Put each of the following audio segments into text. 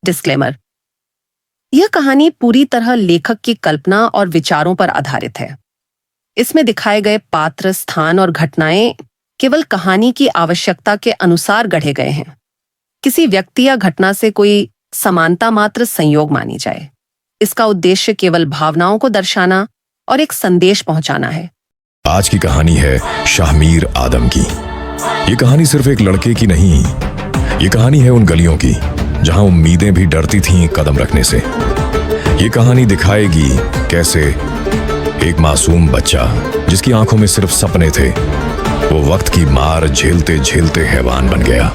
Disclaimer. यह कहानी पूरी तरह लेखक की कल्पना और विचारों पर आधारित है। इसमें दिखाए गए पात्र, स्थान और घटनाएं केवल कहानी की आवश्यकता के अनुसार गढ़े गए हैं। किसी व्यक्ति या घटना से कोई समानता मात्र संयोग मानी जाए। इसका उद्देश्य केवल भावनाओं को दर्शाना और एक संदेश पहुंचाना है। आज की कहानी है शाहमीर आदम की। ये कहानी सिर्फ एक लड़के की नहीं, ये कहानी है उन गलियों की जहां उम्मीदें भी डरती थीं कदम रखने से। ये कहानी दिखाएगी कैसे एक मासूम बच्चा जिसकी आंखों में सिर्फ सपने थे, वो वक्त की मार झेलते झेलते हैवान बन गया।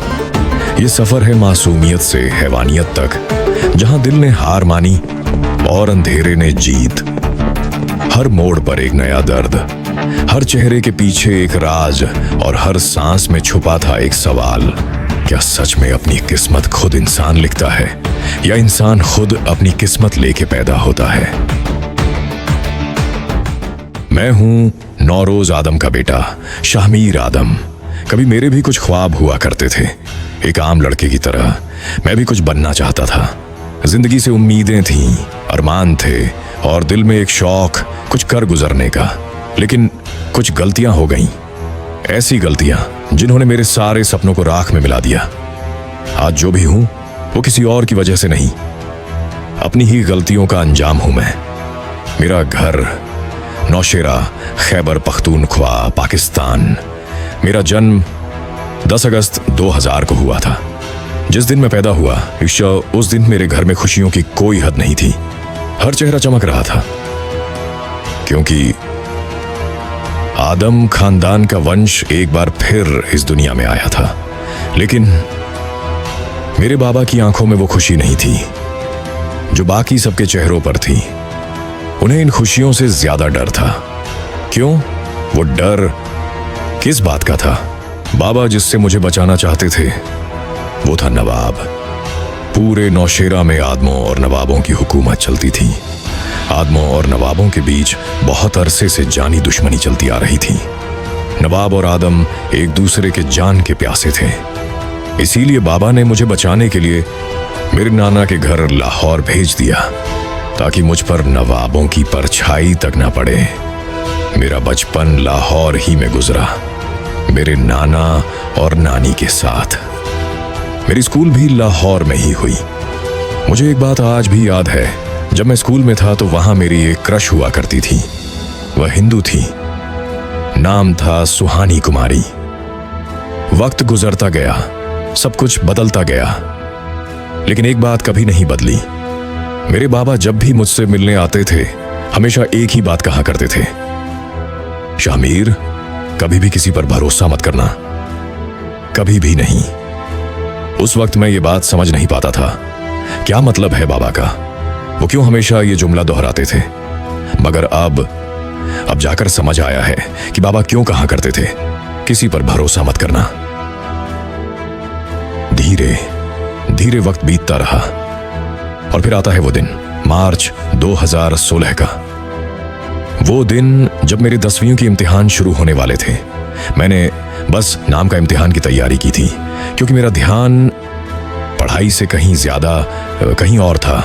ये सफर है मासूमियत से हैवानियत तक, जहां दिल ने हार मानी और अंधेरे ने जीत। हर मोड़ पर एक नया दर्द, हर चेहरे के पीछे एक राज और हर सांस में छुपा था एक सवाल। क्या सच में अपनी किस्मत खुद इंसान लिखता है या इंसान खुद अपनी किस्मत लेके पैदा होता है? मैं हूं नौरोज आदम का बेटा शाहमीर आदम। कभी मेरे भी कुछ ख्वाब हुआ करते थे। एक आम लड़के की तरह मैं भी कुछ बनना चाहता था। जिंदगी से उम्मीदें थीं, अरमान थे और दिल में एक शौक कुछ कर गुजरने का। लेकिन कुछ गलतियां हो गईं, ऐसी गलतियां जिन्होंने मेरे सारे सपनों को राख में मिला दिया। आज जो भी हूं वो किसी और की वजह से नहीं, अपनी ही गलतियों का अंजाम हूं मैं। मेरा घर नौशेरा, खैबर पख्तूनख्वा, पाकिस्तान। मेरा जन्म 10 अगस्त 2000 को हुआ था। जिस दिन मैं पैदा हुआ उस दिन मेरे घर में खुशियों की कोई हद नहीं थी। हर चेहरा चमक रहा था क्योंकि आदम खानदान का वंश एक बार फिर इस दुनिया में आया था। लेकिन मेरे बाबा की आंखों में वो खुशी नहीं थी जो बाकी सबके चेहरों पर थी। उन्हें इन खुशियों से ज्यादा डर था। क्यों? वो डर किस बात का था? बाबा जिससे मुझे बचाना चाहते थे वो था नवाब। पूरे नौशेरा में आदमों और नवाबों की हुकूमत चलती थी। आदमों और नवाबों के बीच बहुत अरसे से जानी दुश्मनी चलती आ रही थी। नवाब और आदम एक दूसरे के जान के प्यासे थे। इसीलिए बाबा ने मुझे बचाने के लिए मेरे नाना के घर लाहौर भेज दिया ताकि मुझ पर नवाबों की परछाई तक ना पड़े। मेरा बचपन लाहौर ही में गुजरा, मेरे नाना और नानी के साथ। मेरी स्कूल भी लाहौर में ही हुई। मुझे एक बात आज भी याद है, जब मैं स्कूल में था तो वहां मेरी एक क्रश हुआ करती थी। वह हिंदू थी, नाम था सुहानी कुमारी। वक्त गुजरता गया, सब कुछ बदलता गया, लेकिन एक बात कभी नहीं बदली। मेरे बाबा जब भी मुझसे मिलने आते थे हमेशा एक ही बात कहा करते थे, शाहमीर कभी भी किसी पर भरोसा मत करना, कभी भी नहीं। उस वक्त मैं ये बात समझ नहीं पाता था, क्या मतलब है बाबा का, वो क्यों हमेशा ये जुमला दोहराते थे। मगर अब जाकर समझ आया है कि बाबा क्यों कहा करते थे किसी पर भरोसा मत करना। धीरे धीरे वक्त बीतता रहा और फिर आता है वो दिन, मार्च 2016 का। वो दिन जब मेरे 10वीं के इम्तिहान शुरू होने वाले थे। मैंने बस नाम का इम्तिहान की तैयारी की थी क्योंकि मेरा ध्यान पढ़ाई से कहीं ज्यादा कहीं और था।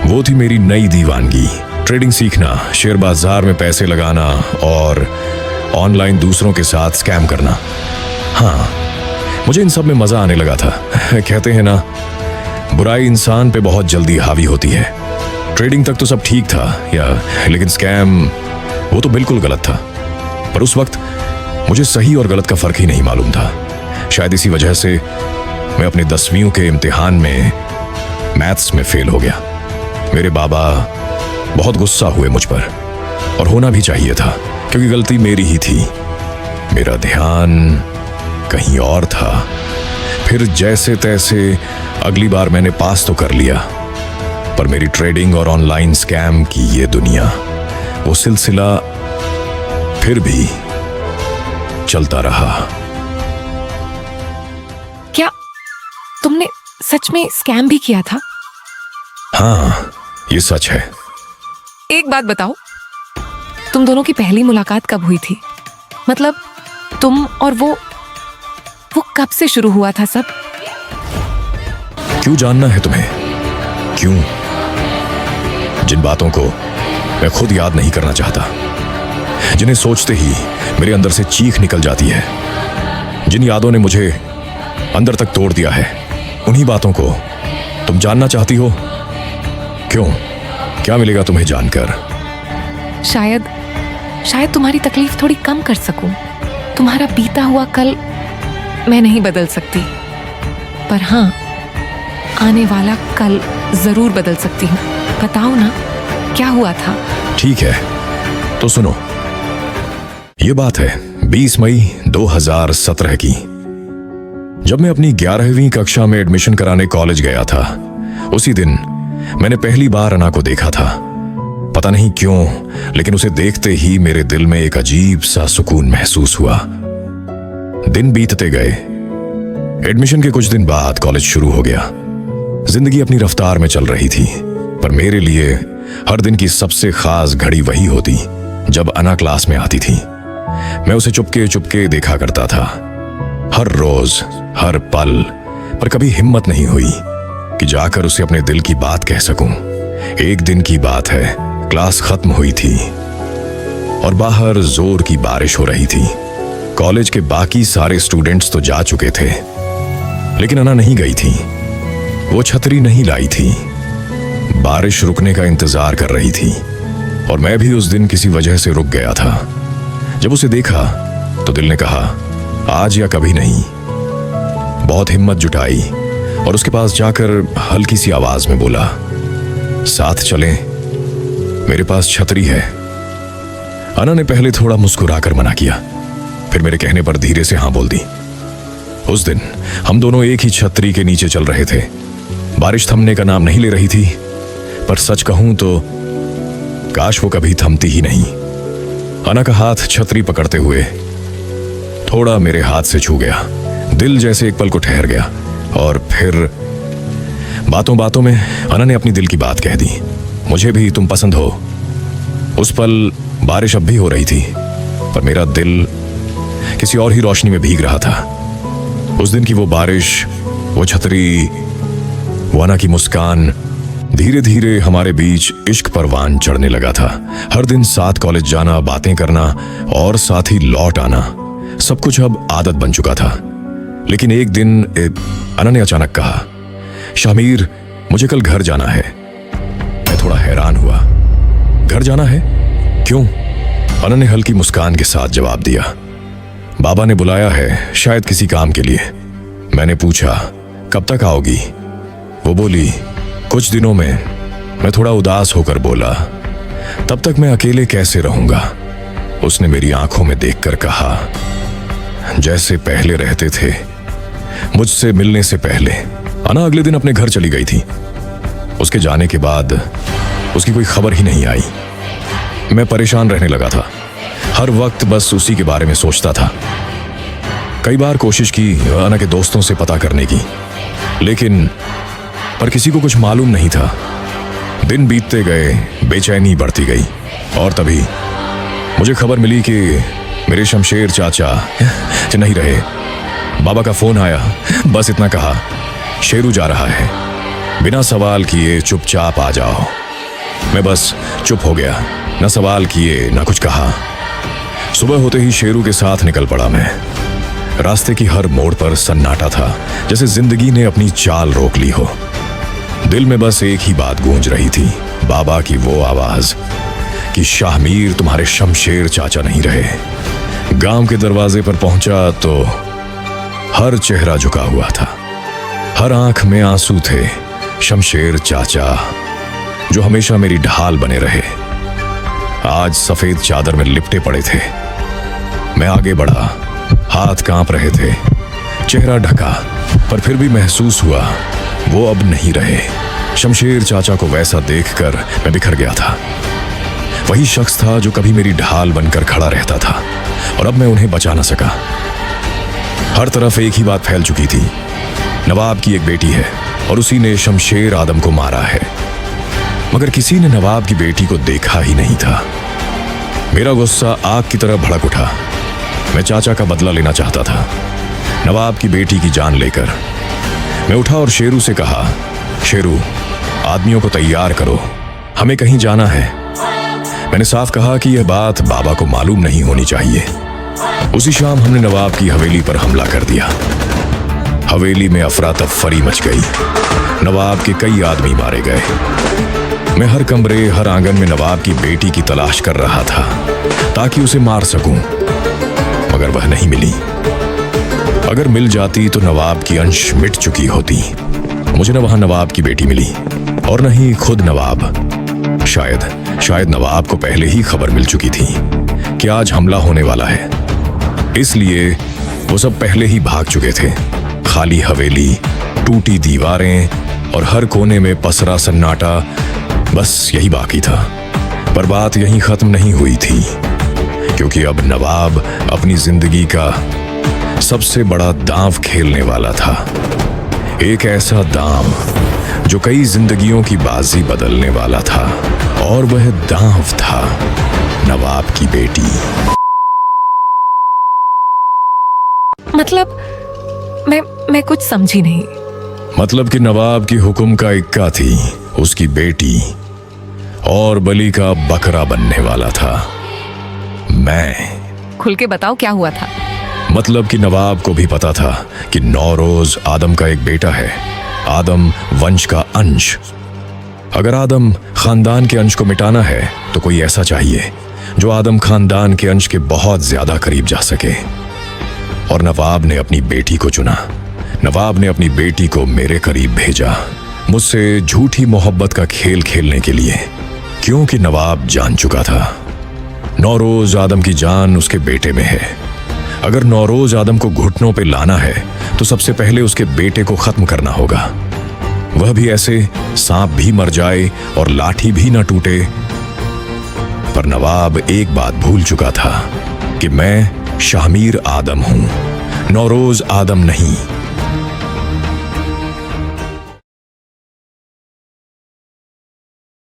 वो थी मेरी नई दीवानगी, ट्रेडिंग सीखना, शेयर बाजार में पैसे लगाना और ऑनलाइन दूसरों के साथ स्कैम करना। हाँ, मुझे इन सब में मजा आने लगा था। कहते हैं ना, बुराई इंसान पे बहुत जल्दी हावी होती है। ट्रेडिंग तक तो सब ठीक था लेकिन स्कैम वो तो बिल्कुल गलत था। पर उस वक्त मुझे सही और गलत का फर्क ही नहीं मालूम था। शायद इसी वजह से मैं अपने 10वीं के इम्तिहान में मैथ्स में फेल हो गया। मेरे बाबा बहुत गुस्सा हुए मुझ पर, और होना भी चाहिए था क्योंकि गलती मेरी ही थी। मेरा ध्यान कहीं और था। फिर जैसे तैसे अगली बार मैंने पास तो कर लिया, पर मेरी ट्रेडिंग और ऑनलाइन स्कैम की ये दुनिया, वो सिलसिला फिर भी चलता रहा। क्या तुमने सच में स्कैम भी किया था? हाँ, ये सच है। एक बात बताओ, तुम दोनों की पहली मुलाकात कब हुई थी? मतलब तुम और वो कब से शुरू हुआ था सब? क्यों जानना है तुम्हें? क्यों? जिन बातों को मैं खुद याद नहीं करना चाहता, जिन्हें सोचते ही मेरे अंदर से चीख निकल जाती है, जिन यादों ने मुझे अंदर तक तोड़ दिया है, उन्हीं बातों को तुम जानना चाहती हो। क्यों? क्या मिलेगा तुम्हें जानकर? शायद तुम्हारी तकलीफ थोड़ी कम कर सकूं। तुम्हारा बीता हुआ कल मैं नहीं बदल सकती, पर हाँ, आने वाला कल जरूर बदल सकती हूँ। बताओ ना, क्या हुआ था? ठीक है, तो सुनो। ये बात है 20 मई 2017 की, जब मैं अपनी 11वीं कक्षा में एडमिशन कराने कॉलेज गया था। उसी दिन मैंने पहली बार अना को देखा था। पता नहीं क्यों, लेकिन उसे देखते ही मेरे दिल में एक अजीब सा सुकून महसूस हुआ। दिन बीतते गए। एडमिशन के कुछ दिन बाद कॉलेज शुरू हो गया। जिंदगी अपनी रफ्तार में चल रही थी, पर मेरे लिए हर दिन की सबसे खास घड़ी वही होती जब अना क्लास में आती थी। मैं उसे चुपके चुपके देखा करता था, हर रोज, हर पल, पर कभी हिम्मत नहीं हुई कि जाकर उसे अपने दिल की बात कह सकूं। एक दिन की बात है, क्लास खत्म हुई थी और बाहर जोर की बारिश हो रही थी। कॉलेज के बाकी सारे स्टूडेंट्स तो जा चुके थे, लेकिन अना नहीं गई थी। वो छतरी नहीं लाई थी, बारिश रुकने का इंतजार कर रही थी, और मैं भी उस दिन किसी वजह से रुक गया था। जब उसे देखा तो दिल ने कहा, आज या कभी नहीं। बहुत हिम्मत जुटाई और उसके पास जाकर हल्की सी आवाज में बोला, साथ चलें, मेरे पास छतरी है। अना ने पहले थोड़ा मुस्कुराकर मना किया, फिर मेरे कहने पर धीरे से हाँ बोल दी। उस दिन हम दोनों एक ही छतरी के नीचे चल रहे थे। बारिश थमने का नाम नहीं ले रही थी, पर सच कहूं तो काश वो कभी थमती ही नहीं। अना का हाथ छतरी पकड़ते हुए थोड़ा मेरे हाथ से छू गया। दिल जैसे एक पल को ठहर गया, और फिर बातों बातों में अना ने अपनी दिल की बात कह दी, मुझे भी तुम पसंद हो। उस पल बारिश अब भी हो रही थी, पर मेरा दिल किसी और ही रोशनी में भीग रहा था। उस दिन की वो बारिश, वो छतरी, वो अना की मुस्कान, धीरे धीरे हमारे बीच इश्क परवान चढ़ने लगा था। हर दिन साथ कॉलेज जाना, बातें करना और साथ ही लौट आना, सब कुछ अब आदत बन चुका था। लेकिन एक दिन अना ने अचानक कहा, शामीर, मुझे कल घर जाना है। मैं थोड़ा हैरान हुआ। घर जाना है? क्यों? अना ने हल्की मुस्कान के साथ जवाब दिया, बाबा ने बुलाया है, शायद किसी काम के लिए। मैंने पूछा, कब तक आओगी? वो बोली, कुछ दिनों में। मैं थोड़ा उदास होकर बोला, तब तक मैं अकेले कैसे रहूंगा? उसने मेरी आंखों में देखकर कहा, जैसे पहले रहते थे, मुझसे मिलने से पहले। अना अगले दिन अपने घर चली गई थी। उसके जाने के बाद उसकी कोई खबर ही नहीं आई। मैं परेशान रहने लगा था, हर वक्त बस उसी के बारे में सोचता था। कई बार कोशिश की अना के दोस्तों से पता करने की, लेकिन पर किसी को कुछ मालूम नहीं था। दिन बीतते गए, बेचैनी बढ़ती गई, और तभी मुझे खबर मिली कि मेरे शमशेर चाचा नहीं रहे। बाबा का फोन आया, बस इतना कहा, शेरू जा रहा है, बिना सवाल किए चुपचाप आ जाओ। मैं बस चुप हो गया, न सवाल किए न कुछ कहा। सुबह होते ही शेरू के साथ निकल पड़ा मैं। रास्ते की हर मोड़ पर सन्नाटा था, जैसे जिंदगी ने अपनी चाल रोक ली हो। दिल में बस एक ही बात गूंज रही थी, बाबा की वो आवाज कि शाहमीर, तुम्हारे शमशेर चाचा नहीं रहे। गांव के दरवाजे पर पहुंचा तो हर चेहरा झुका हुआ था, हर आंख में आंसू थे। शमशेर चाचा, जो हमेशा मेरी ढाल बने रहे, आज सफेद चादर में लिपटे पड़े थे। मैं आगे बढ़ा, हाथ कांप रहे थे, चेहरा ढका, पर फिर भी महसूस हुआ वो अब नहीं रहे। शमशेर चाचा को वैसा देखकर मैं बिखर गया था। वही शख्स था जो कभी मेरी ढाल बनकर खड़ा रहता था, और अब मैं उन्हें बचा न सका। हर तरफ एक ही बात फैल चुकी थी, नवाब की एक बेटी है और उसी ने शमशेर आदम को मारा है। मगर किसी ने नवाब की बेटी को देखा ही नहीं था। मेरा गुस्सा आग की तरह भड़क उठा। मैं चाचा का बदला लेना चाहता था, नवाब की बेटी की जान लेकर। मैं उठा और शेरू से कहा, शेरू, आदमियों को तैयार करो, हमें कहीं जाना है। मैंने साफ कहा कि यह बात बाबा को मालूम नहीं होनी चाहिए। उसी शाम हमने नवाब की हवेली पर हमला कर दिया। हवेली में अफरा तफरी मच गई। नवाब के कई आदमी मारे गए। मैं हर कमरे, हर आंगन में नवाब की बेटी की तलाश कर रहा था ताकि उसे मार सकूं, मगर वह नहीं मिली। अगर मिल जाती तो नवाब की अंश मिट चुकी होती। मुझे न वहां नवाब की बेटी मिली और न ही खुद नवाब। शायद नवाब को पहले ही खबर मिल चुकी थी कि आज हमला होने वाला है, इसलिए वो सब पहले ही भाग चुके थे। खाली हवेली, टूटी दीवारें और हर कोने में पसरा सन्नाटा, बस यही बाकी था। पर बात यहीं खत्म नहीं हुई थी, क्योंकि अब नवाब अपनी जिंदगी का सबसे बड़ा दांव खेलने वाला था। एक ऐसा दांव जो कई जिंदगियों की बाजी बदलने वाला था, और वह दांव था नवाब की बेटी। मतलब मैं कुछ समझी नहीं। मतलब कि नवाब की हुक्म का इक्का थी उसकी बेटी, और बलि का बकरा बनने वाला था मैं। खुल के बताओ क्या हुआ था। मतलब कि नवाब को भी पता था कि नौरोज आदम का एक बेटा है, आदम वंश का अंश। अगर आदम खानदान के अंश को मिटाना है तो कोई ऐसा चाहिए जो आदम खानदान के अंश के बहुत ज्यादा करीब जा सके। और नवाब ने अपनी बेटी को चुना। नवाब ने अपनी बेटी को मेरे करीब भेजा, मुझसे झूठी मोहब्बत का खेल खेलने के लिए, क्योंकि नवाब जान चुका था नौरोज आदम की जान उसके बेटे में है। अगर नौरोज आदम को घुटनों पे लाना है तो सबसे पहले उसके बेटे को खत्म करना होगा। वह भी ऐसे सांप भी मर जाए और लाठी भी ना टूटे। पर नवाब एक बात भूल चुका था कि मैं शाहमीर आदम हूं, नौरोज आदम नहीं।